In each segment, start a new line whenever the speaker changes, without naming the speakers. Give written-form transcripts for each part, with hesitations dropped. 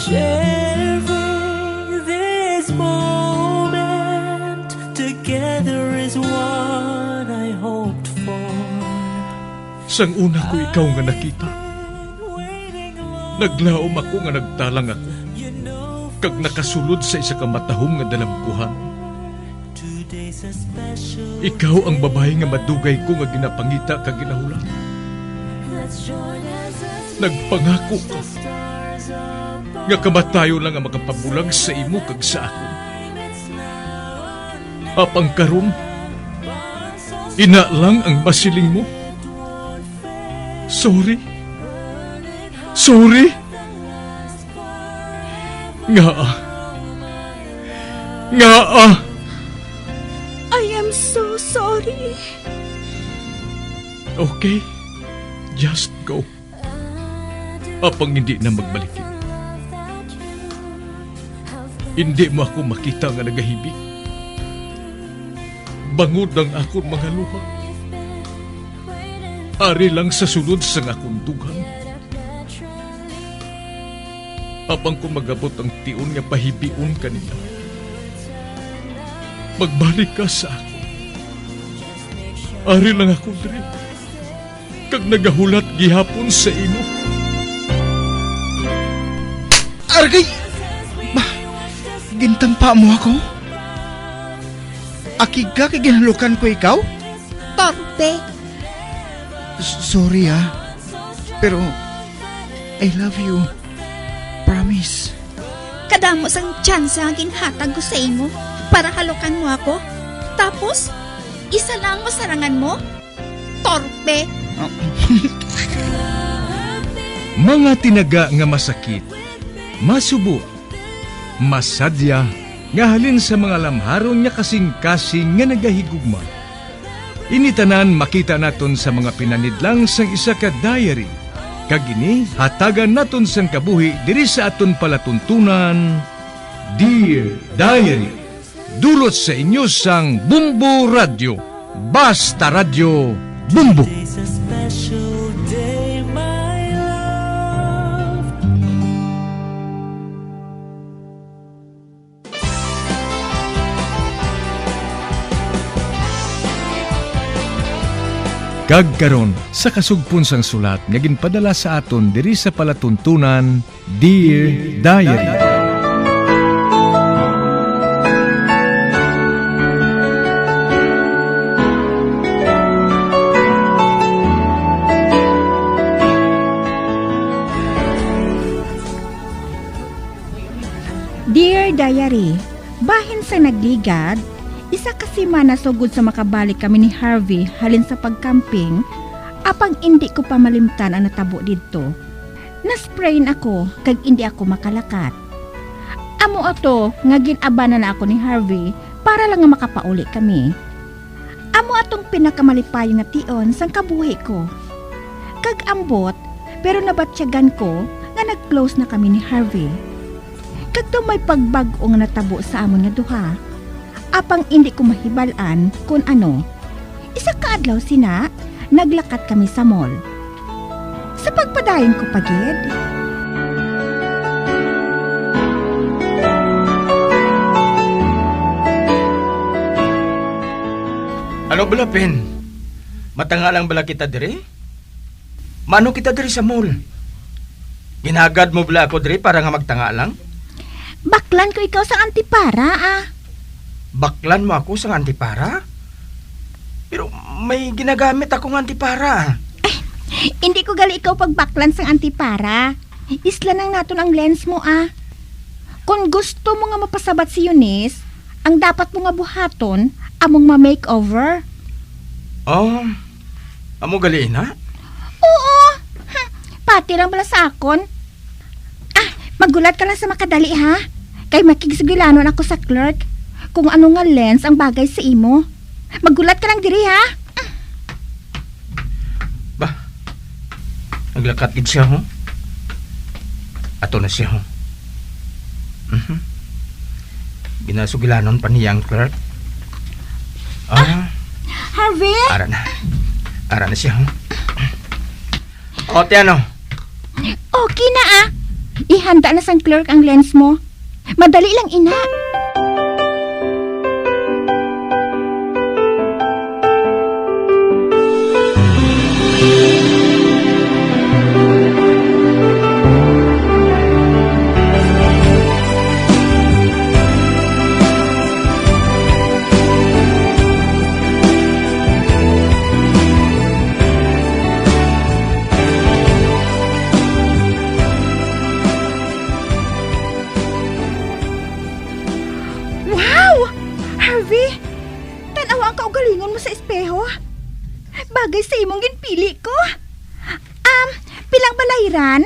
Sharing this moment together is what I hoped for.
Sang una ko ikaw nga nakita, naglaom ako nga nagtalang ako, kag nakasulod sa isa ka matahom nga dalagkuhan. Ikaw ang babae nga madugay ko nga ginapangita kag ginahulan. Nagpangako ka nga kamatayo lang ang makapabulag sa imo kag sa ako. Apang karon, ina lang ang masiling mo. Sorry. Sorry. Nga.
I am so sorry.
Okay. Just go. Apang hindi na magbalikin. Hindi mo ako makita nga nagahibik. Bangod ang akong mga luha. Ari lang sa sulod sa akong dugang. Apang ko magabot ang tiun nga pahibiun kanila. Magbalik ka sa ako. Ari lang ako diri. Kag nagahulat gihapon sa imo.
Argay! Gintampa mo ako? Akig ka kay ginalukan ko ikaw?
Torpe.
Sorry pero I love you. Promise.
Kadamo sang tsansa ang ginhatag ko sa imo para halukan mo ako. Tapos, isa lang masarangan mo? Torpe.
Mga tinaga nga masakit, masubo, masadya, nga halin sa mga lamharon nga kasing-kasing nga nagahigugma. Initanan makita naton sa mga pinanidlang sang isa ka diary. Kagini, hatagan naton sang kabuhi diri sa aton palatuntunan. Dear Diary, dulot sa inyo sang Bumbo Radio. Basta Radio Bumbo.
It's a special day, my love.
Kagkaron sa kasugpon sang sulat nga ginpadala sa aton diri sa palatuntunan, Dear Diary.
Dear Diary, bahin sa nagligad, isa kasi manasugod sa makabalik kami ni Harvey halin sa pagcamping, apang hindi ko pa malimtan ang natabo dito. Nasprain ako, kag hindi ako makalakat. Amo ato, nga ginabanan na ako ni Harvey para lang nga makapauli kami. Amo atong pinakamalipayo nga tion sang kabuhi ko. Kag ambot, pero nabatsyagan ko nga nag-close na kami ni Harvey. Kag may pagbag-o nga natabo sa amon nga duha. Apang hindi ko mahibalaan kung ano. Isa kaadlaw sina, naglakat kami sa mall. Sa pagpadayon ko pagid.
Ano bala, Pen? Matangalang bala kita dire? Mano kita dire sa mall? Ginagad mo bala ako dire para nga magtangalang?
Baklan ko ikaw sa antipara
Baklan mo ako sa antipara? Pero may ginagamit akong antipara.
Hindi ko gali ikaw pagbaklan sa antipara. Isla nang naton ang lens mo Kung gusto mo nga mapasabat si Eunice, ang dapat mo nga buhaton, among ma-makeover.
Oh, amo gali na?
Oo. Pati lang bala sa akon. Magulat ka lang sa makadali Kay makigsigilanon ako sa clerk kung ano nga lens ang bagay sa imo. Magulat ka lang diri
Bah, naglakat gid siya Ato na siya Ginasugilanon pa niya ang clerk.
Harvey?
Ara na siya O, Tiano.
Okay na Ihanda na sang clerk ang lens mo. Madali lang, ina. Wow! Harvey! Tanawa ang kaugalingon mo sa espeho. Bagay sa imong ginpili ko. Pilang balayran?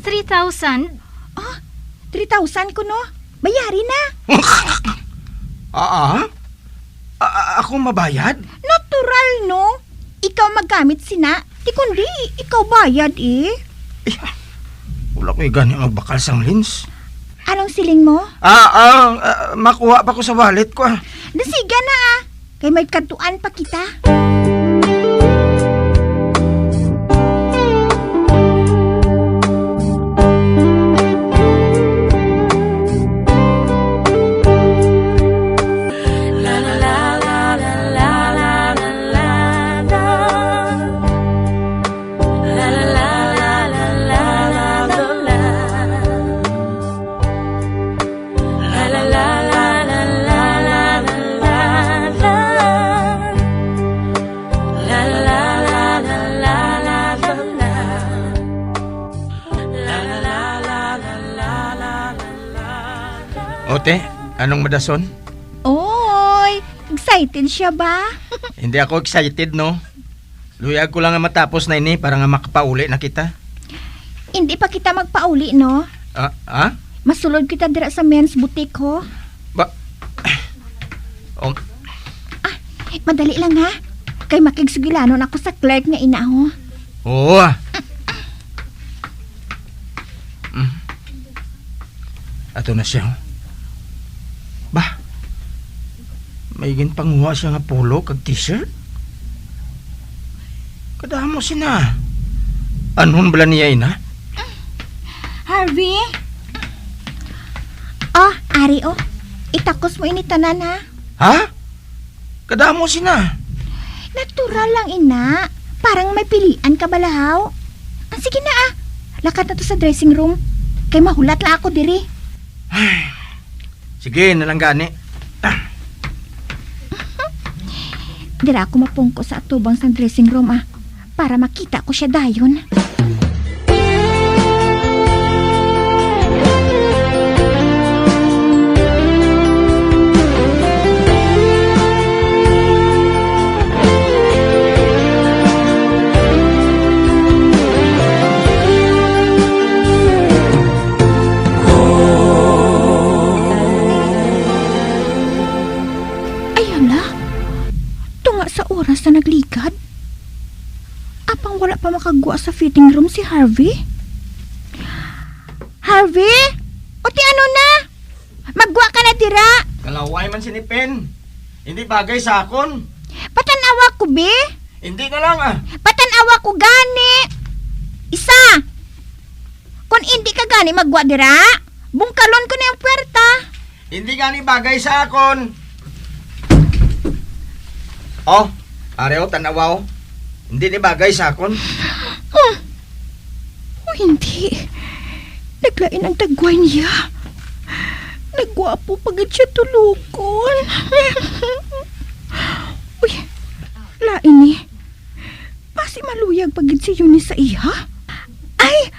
3,000.
3,000 ko, no? Bayari na.
Ako mabayad?
Natural, no? Ikaw maggamit sina. Di kundi, ikaw bayad eh.
Wala ko gani magbakal sang lens.
Anong siling mo?
Makuha pa ko sa wallet ko.
Nasiga na Kay may katuan pa kita.
Ote, anong madason?
Oy, excited siya ba?
Hindi ako excited, no? Luyag ko lang nga matapos na ini para nga makapauli na kita.
Hindi pa kita magpauli, no? Masulod kita dira sa men's boutique, ho? Madali lang, ha? Kay makigsugilanon ako sa clerk nga ina, ho?
Oo, Ato na siya, ho? Bah, may ginpanguha siya nga polo kag t-shirt. Kadamo sina. Anon bala niya ina?
Harvey? Ari, itakos mo ini tanan, ha?
Ha? Kadamo sina.
Natural lang, ina. Parang may pilian ka balahaw. Sige na, Lakat na to sa dressing room. Kay mahulat la ako diri.
Sige, nalang gani.
Dira ako mapungko sa atubang sa dressing room, para makita ko siya dayon. Sa oras na nagligad, apang wala pa makagwa sa fitting room si Harvey. Harvey? O ti ano na? Magwa ka na dira.
Kalaway man sinipin. Hindi bagay sa akon.
Patanawa ko, be.
Hindi na lang,
Patanawa ko gani. Isa. Kung hindi ka gani magwa dira, bungkalon ko na yung puwerta.
Hindi gani bagay sa akon. Areo, tanawa, Hindi ni bagay sa akon.
Hindi. Naglain ang tagway niya. Nagwapo pagod siya tulukon. Uy, lain ni. Pasi maluyag pagod si Yuni sa iha. Ay,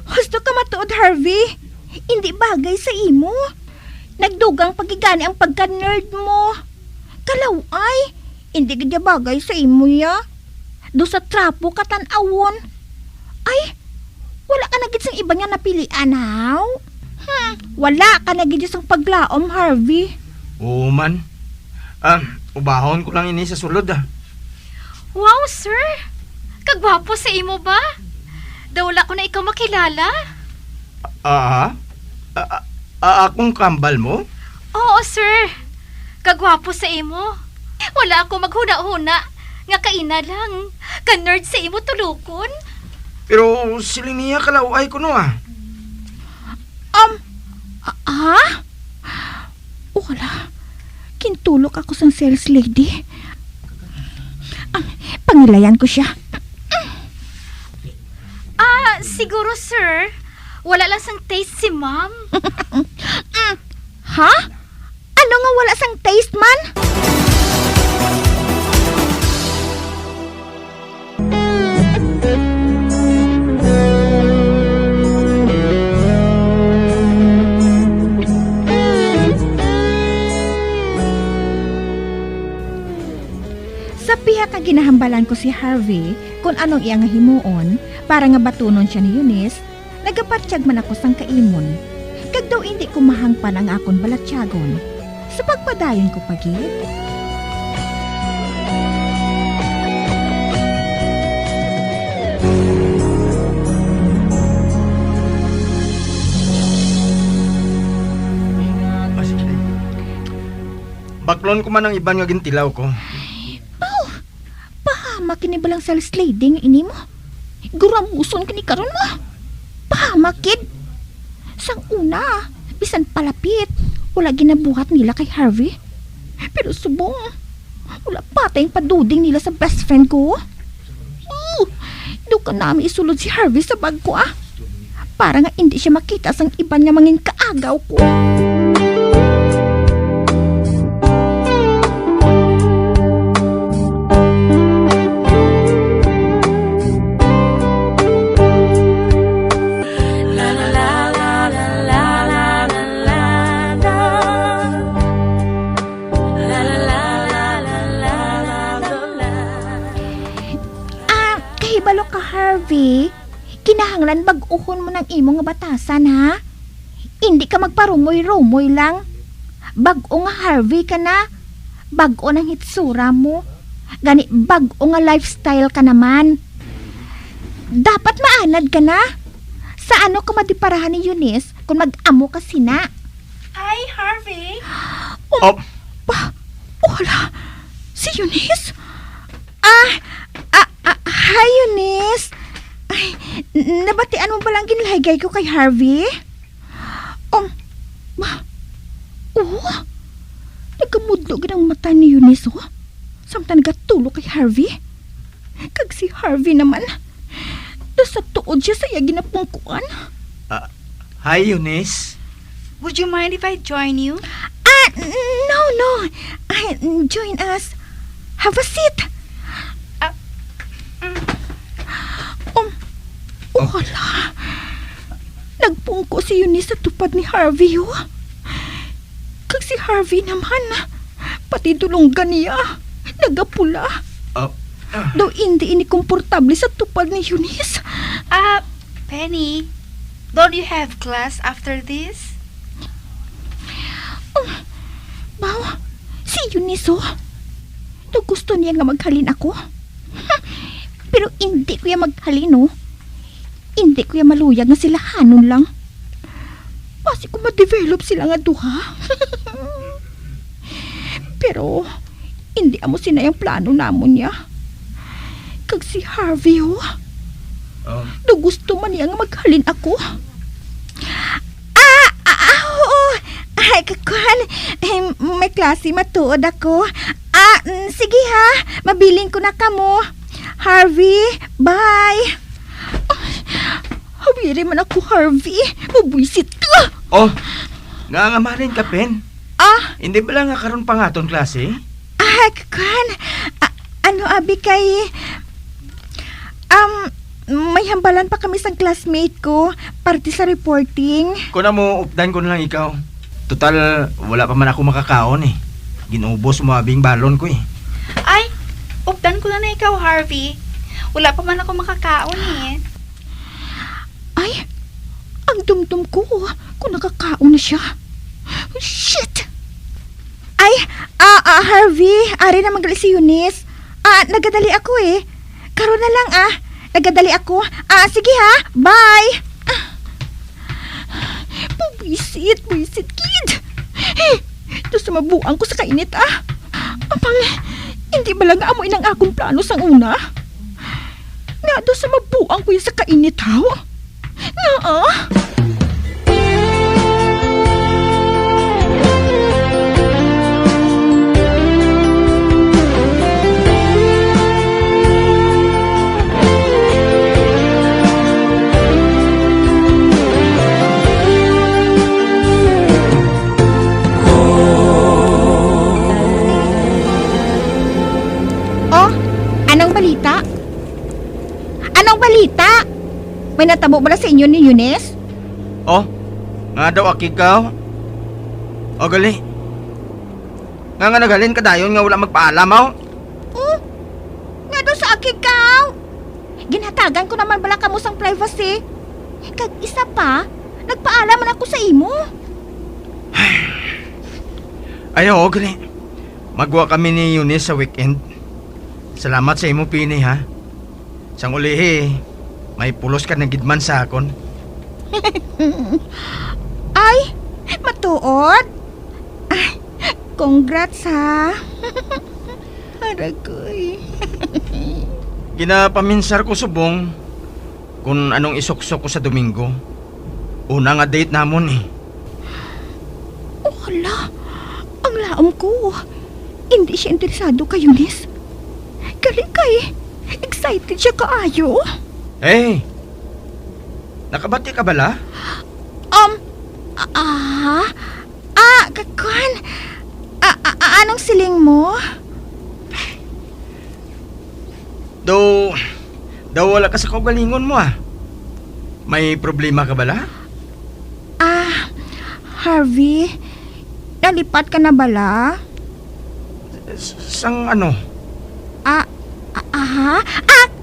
Husto ka matuod, Harvey. Hindi bagay sa imo. Nagdugang pagigani ang pagka-nerd mo. Kalaway, hindi gadya bagay sa imo ya. Do sa trapo katanawon. Ay, wala ka nagit sang iba nga napilian, haw? Wala ka nagit sang paglaom, Harvey.
Oo man. Ubahon ko lang ini sa sulod,
Wow, sir! Kagwapo sa imo ba? Dawla ko na ikaw makilala.
Akong kambal mo?
Oo, sir. Kagwapo sa imo. Wala ako maghuna-huna. Nga kaina lang. Ka-nerd sa imo tulukon.
Pero siling niya kalaway ko no ah.
Wala. Kintulok ako sa sales lady. Pangilayan ko siya.
Siguro, sir. Wala lang sang taste si ma'am.
Ha? Ano nga wala sang taste man? Sa piha ka ginahambalan ko si Harvey kung anong iyang himuon para nga batunon siya ni Eunice, nagapatyag man ako sang kaimon. Kag daw hindi ko mahangpan ang akon balatyagon. Sa pagpadayon ko pagid.
Baklon ko man ang iban nga gintilaw ko.
Pahamak kini balang sales lady nga ini mo. Guramuson kini karon mo. Pahamak kid. Sang una, bisan palapit, wala ginabuhat nila kay Harvey. Pero subong, wala patay paduding nila sa best friend ko. Do ka namin isulod si Harvey sa bag ko ah. Para nga hindi siya makita sang iban nga mangin kaagaw ko. Kahibalo ka, Harvey. Kinahanglan bag-uhon mo ng imo nga batasan, ha? Hindi ka magparumoy-rumoy lang. Bag-o nga Harvey ka na. Bag-o ng hitsura mo. Gani, bag-o nga lifestyle ka naman. Dapat maanad ka na. Sa ano ka madiparahan ni Eunice kung mag-amo ka sina?
Hi, Harvey.
Wala. Si Eunice? Hi, Eunice. Ay, nabatian mo ba lang ginlagay ko kay Harvey? Nagamudlo ang mata ni Eunice, oh. Samtang nagatulo kay Harvey. Kag si Harvey naman, nasa tuod siya sa iya ginapungkuan.
Hi, Eunice.
Would you mind if I join you?
No. Join us. Have a seat. Wala. Nagpungko si Eunice sa tupad ni Harvey, oh. Kag si Harvey naman, pati dulonggan niya, nagapula. Daw hindi ini komportable sa tupad ni Eunice.
Penny, don't you have class after this?
Bawa, si Eunice, oh. Daw gusto niya nga maghalin ako. Pero hindi ko yung maghalin, oh. Hindi ko yung maluyag nga sila hanon lang. Pasi ko ma-develop sila nga duha. Pero, hindi amo sinayang plano namon niya. Kag si Harvey, oh. Do gusto man niya nga maghalin ako. Ay, kakuhan. May klase matuod ako. Sige ha. Mabiling ko na kamo. Harvey, bye. Hawiri man ako, Harvey. Mabwisit ka.
Ngangamarin ka, Pen. Hindi ba lang nga karon pa nga ton klase?
Kakuhan. Ano, abi kay... may hambalan pa kami sa classmate ko. Parte sa reporting.
Kuna mo, updan ko na lang ikaw. Total, wala pa man ako makakaon eh. Ginubos mo abing balon ko eh.
Ay, updan ko na ikaw, Harvey. Wala pa man ako makakaon eh.
Ay, ang dumdum ko kung nakakaon na siya. Shit! Ay, Harvey, ari na magaling si Eunice. Nagadali ako eh. Karon na lang nagadali ako. Sige ha, bye! Buisit kid. Ito sa mabuang ko sa kainit Apang, hindi ba lang amoy ng akong plano sang una? Nga Nga do sa mabuang ko yung sa kainit haw. Nga Oh, anong balita? Anong balita? May natabo ba sa inyo ni Eunice?
Oh, nga daw akikaw. O gali. Nga nagalin ka dayon nga wala magpaalam oh.
Oh, nga daw sa akikaw. Ginatagan ko naman bala kamo sang privacy. Kag isa pa, nagpaalam man ako sa imo.
Ayo, o gali. Magwa kami ni Eunice sa weekend. Salamat sa imo pini ha. Sang ulihi, may pulos ka na gidman sa akon.
Ay, matuod. Ay, congrats ha. Haragoy.
Ginapaminsar ko subong kung anong isuksok ko sa Domingo. Una nga date namon eh.
Oh, hala. Ang laom ko. Hindi siya interesado kay Eunice. Kay, excited siya kaayo.
Hey! Nakabati ka bala?
Kakwan. Anong siling mo?
Daw wala ka sa kaugalingon mo ah. May problema ka bala?
Harvey, nalipat ka na bala?
Sang ano?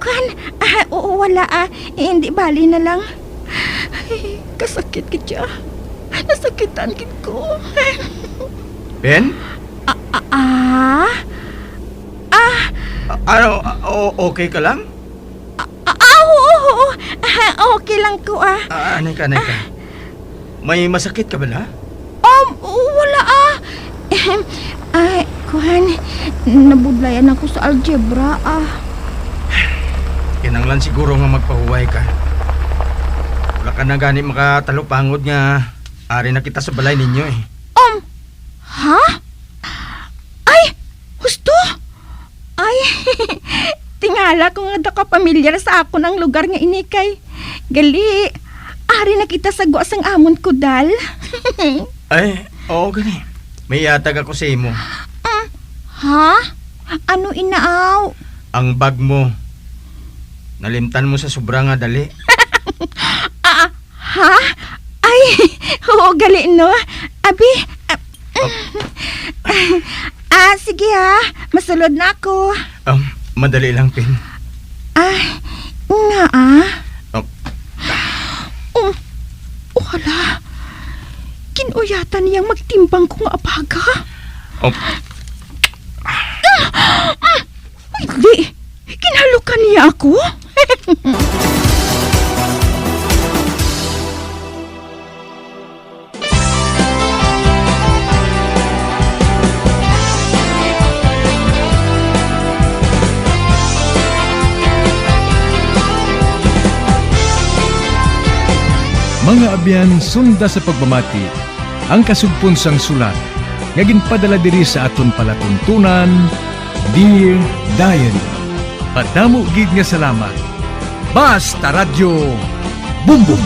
Kwan. Oo, wala hindi bali na lang. Ay, kasakit kitya. Nasakitan kit ko.
Ben? Okay ka lang?
Oo. Okay lang ko
Anay ka. May masakit ka bala?
Wala Kwan, nabudlayan ako sa algebra
Kinanglan siguro nga magpahuway ka. Wala ka na gani makatalupangod nga ari na kita sa balay ninyo eh.
Ha? Ay, husto? Ay, tingala ko nga da ka pamilyar sa ako ng lugar nga inikay. Gali, ari na kita sa guasang amon ko dal.
Ay, oo gani. May yatag ako sa imo.
Ha? Ano inaaw?
Ang bag mo. Nalimtan mo sa sobra nga dali.
Ha? Ay, oo gali no. Abi, sige masulod na ako.
Madali lang, Pin.
Nga hala. Kinuyatan niyang magtimbang ko nga apaga. Hindi, kinalukan niya ako.
Mga abyan, sunda sa pagmamati, ang kasugpon sang sulat, nga ginpadala diri sa aton palatuntunan, Dear Diary. Padamo gid nga salamat. Basta Radyo Bumbum.